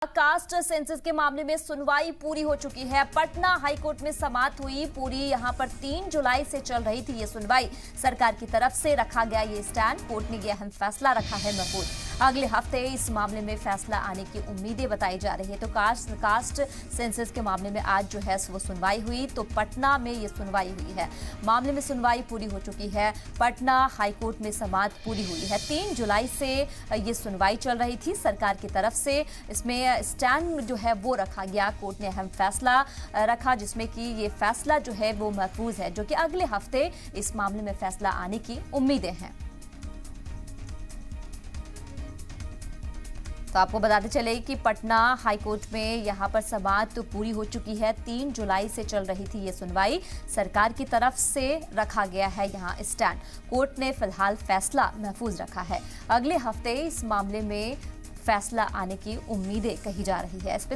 Caste census के मामले में सुनवाई पूरी हो चुकी है। पटना हाईकोर्ट में समाप्त हुई पूरी। यहां पर 3 जुलाई से चल रही थी ये सुनवाई। सरकार की तरफ से रखा गया ये स्टैंड। कोर्ट ने यह अहम फैसला रखा है महफूज। अगले हफ्ते इस मामले में फैसला आने की उम्मीदें बताई जा रही है। तो कास्ट सेंसस के मामले में आज जो है वो सुनवाई हुई। तो पटना में ये सुनवाई हुई है। मामले में सुनवाई पूरी हो चुकी है। पटना हाईकोर्ट में समाप्त पूरी हुई है। 3 जुलाई से ये सुनवाई चल रही थी। सरकार की तरफ से इसमें स्टैंड जो है वो रखा गया। कोर्ट ने अहम फैसला रखा जिसमें कि ये फैसला जो है वो महफूज है, जो कि अगले हफ्ते इस मामले में फैसला आने की उम्मीदें हैं। तो आपको बताते चले कि पटना हाईकोर्ट में यहां पर समाप्त तो पूरी हो चुकी है। 3 जुलाई से चल रही थी ये सुनवाई। सरकार की तरफ से रखा गया है यहां स्टैंड। कोर्ट ने फिलहाल फैसला महफूज रखा है। अगले हफ्ते इस मामले में फैसला आने की उम्मीदें कही जा रही है। इस पे